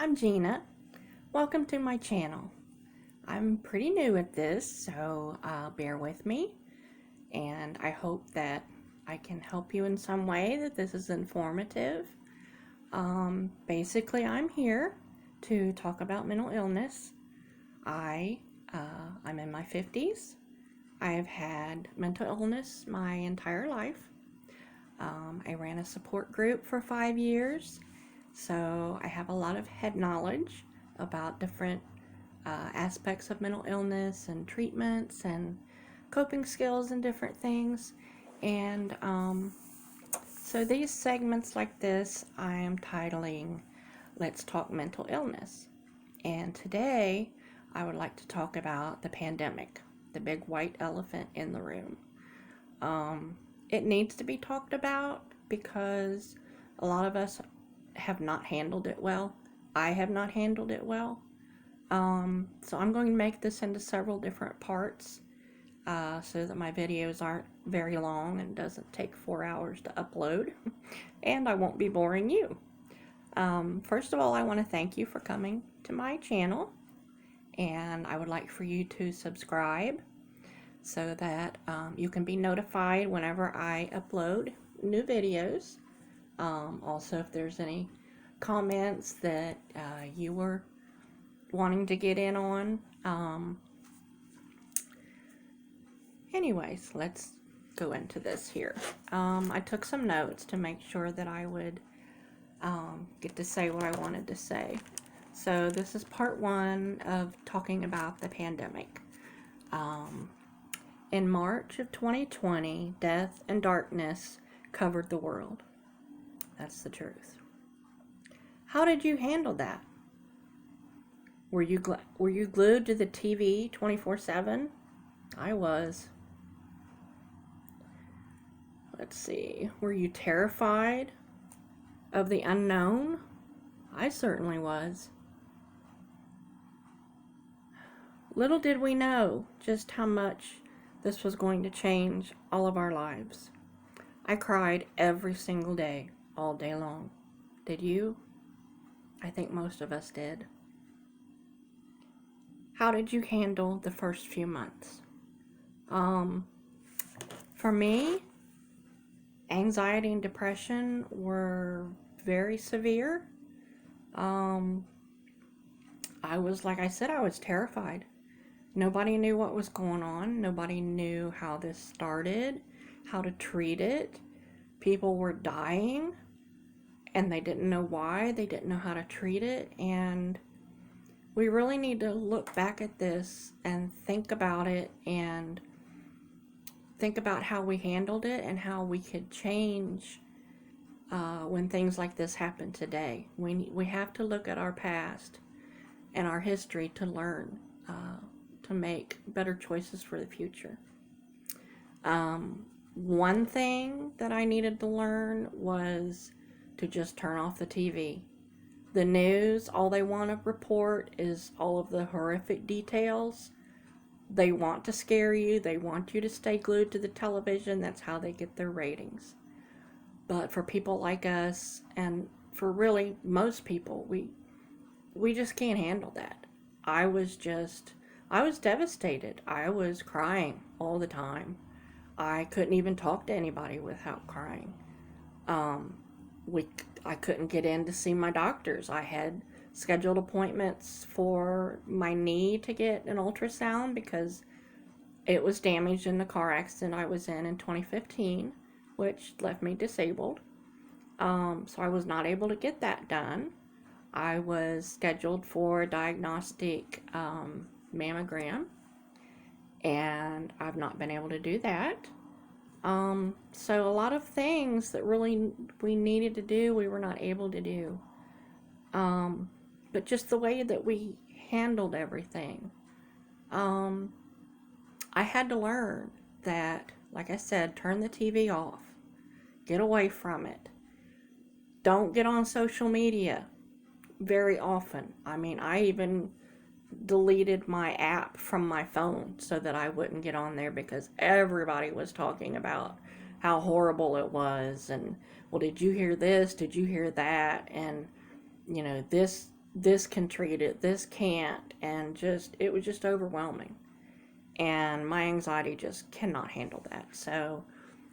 I'm Gina. Welcome to my channel. I'm pretty new at this, so bear with me, and I hope that I can help you in some way, that this is informative. Basically, I'm here to talk about mental illness. I'm in my 50s. I have had mental illness my entire life. I ran a support group for 5 years. So I have a lot of head knowledge about different aspects of mental illness and treatments and coping skills and different things. And so these segments like this, I am titling Let's Talk Mental Illness. And today I would like to talk about the pandemic, the big white elephant in the room. It needs to be talked about because a lot of us have not handled it well. I have not handled it well. So I'm going to make this into several different parts so that my videos aren't very long and doesn't take 4 hours to upload. And I won't be boring you. First of all, I want to thank you for coming to my channel. And I would like for you to subscribe so that you can be notified whenever I upload new videos. Also, if there's any comments that you were wanting to get in on. Anyways, let's go into this here. I took some notes to make sure that I would get to say what I wanted to say. So this is part 1 of talking about the pandemic. In March of 2020, death and darkness covered the world. That's the truth. How did you handle that? Were you glued to the TV 24/7? I was. Let's see. Were you terrified of the unknown? I certainly was. Little did we know just how much this was going to change all of our lives. I cried every single day, all day long. Did you? I think most of us did. How did you handle the first few months? For me, anxiety and depression were very severe. I was, like I said, I was terrified. Nobody knew what was going on. Nobody knew how this started, how to treat it. People were dying, and they didn't know why. They didn't know how to treat it. And we really need to look back at this and think about it and think about how we handled it and how we could change when things like this happen today. We have to look at our past and our history to learn to make better choices for the future. One thing that I needed to learn was to just turn off the TV. The news, all they want to report is all of the horrific details. They want to scare you. They want you to stay glued to the television. That's how they get their ratings. But for people like us, and for really most people, we just can't handle that. I was devastated. I was crying all the time. I couldn't even talk to anybody without crying. I couldn't get in to see my doctors. I had scheduled appointments for my knee to get an ultrasound because it was damaged in the car accident I was in 2015, which left me disabled. So I was not able to get that done. I was scheduled for a diagnostic mammogram, and I've not been able to do that. So a lot of things that really we needed to do, we were not able to do. But just the way that we handled everything. I had to learn that, like I said, turn the TV off. Get away from it. Don't get on social media very often. I mean, I even deleted my app from my phone so that I wouldn't get on there because everybody was talking about how horrible it was and, well, did you hear this? Did you hear that? And, you know, this this can treat it, this can't, and it was just overwhelming. And my anxiety just cannot handle that. So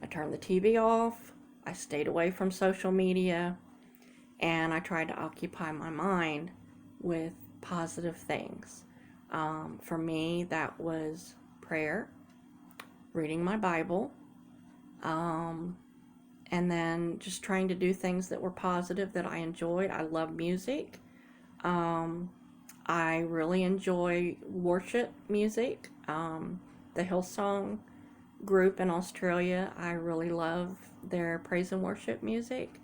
I turned the TV off, I stayed away from social media, and I tried to occupy my mind with positive things. For me, that was prayer, reading my Bible, and then just trying to do things that were positive that I enjoyed. I love music. I really enjoy worship music. The Hillsong group in Australia, I really love their praise and worship music.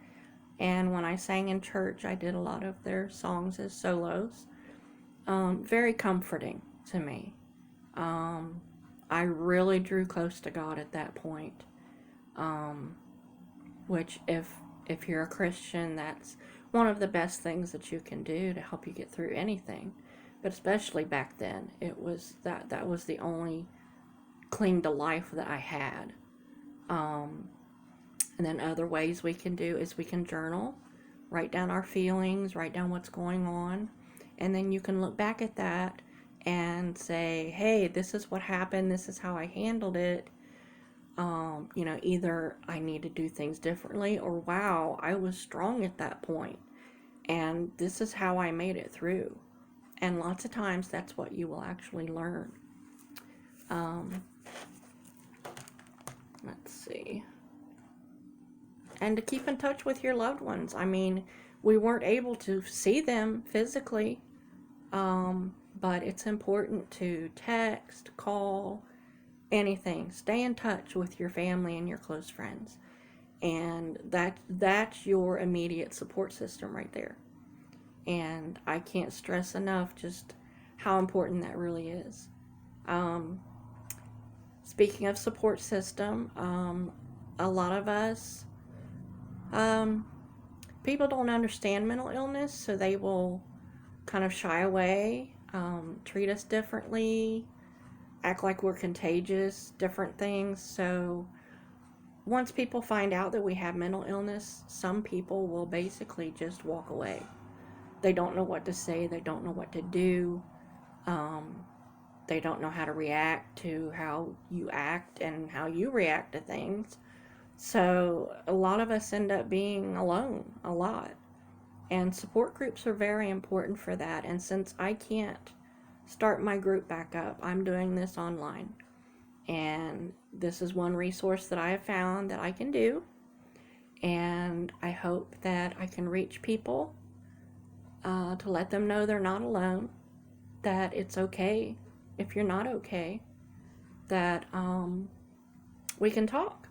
And when I sang in church, I did a lot of their songs as solos. Very comforting to me. I really drew close to God at that point. Which if you're a Christian, that's one of the best things that you can do to help you get through anything. But especially back then, it was that was the only cling to life that I had. And then other ways we can do is we can journal, write down our feelings, write down what's going on, and then you can look back at that and say, hey, this is what happened, this is how I handled it. Either I need to do things differently, or wow, I was strong at that point, and this is how I made it through. And lots of times that's what you will actually learn. Let's see. And to keep in touch with your loved ones. I mean, we weren't able to see them physically, but it's important to text, call, anything. Stay in touch with your family and your close friends. And that's your immediate support system right there. And I can't stress enough just how important that really is. Speaking of support system, a lot of us, people don't understand mental illness, so they will kind of shy away, treat us differently, act like we're contagious, different things. So once people find out that we have mental illness, some people will basically just walk away. They don't know what to say, they don't know what to do, they don't know how to react to how you act and how you react to things. So a lot of us end up being alone a lot. And support groups are very important for that. And since I can't start my group back up, I'm doing this online. And this is one resource that I have found that I can do. And I hope that I can reach people to let them know they're not alone, that it's okay if you're not okay, that we can talk.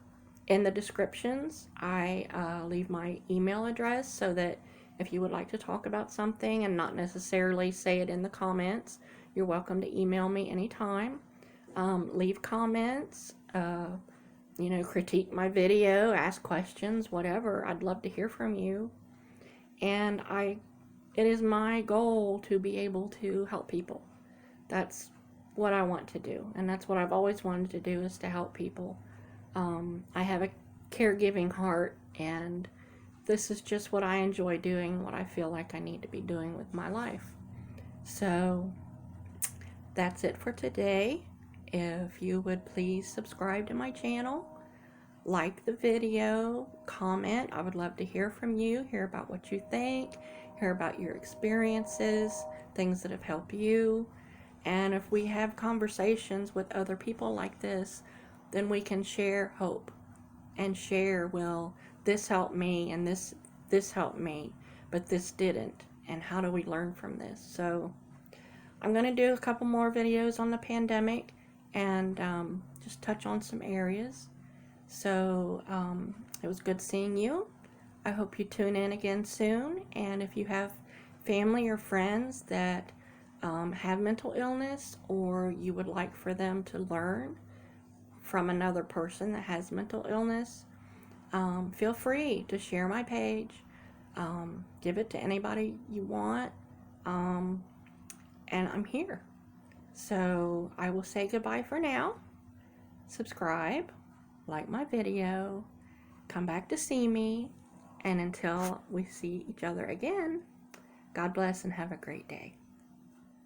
In the descriptions, I leave my email address so that if you would like to talk about something and not necessarily say it in the comments, you're welcome to email me anytime. Leave comments, critique my video, ask questions, whatever. I'd love to hear from you. And it is my goal to be able to help people. That's what I want to do, and that's what I've always wanted to do, is to help people. I have a caregiving heart, and this is just what I enjoy doing, what I feel like I need to be doing with my life. So that's it for today. If you would please subscribe to my channel, like the video, comment. I would love to hear from you, hear about what you think, hear about your experiences, things that have helped you. And if we have conversations with other people like this, then we can share hope and share, well, this helped me and this helped me, but this didn't. And how do we learn from this? So I'm going to do a couple more videos on the pandemic and just touch on some areas. So it was good seeing you. I hope you tune in again soon. And if you have family or friends that have mental illness, or you would like for them to learn from another person that has mental illness, feel free to share my page. Give it to anybody you want. And I'm here. So I will say goodbye for now. Subscribe, like my video, come back to see me, and until we see each other again, God bless and have a great day.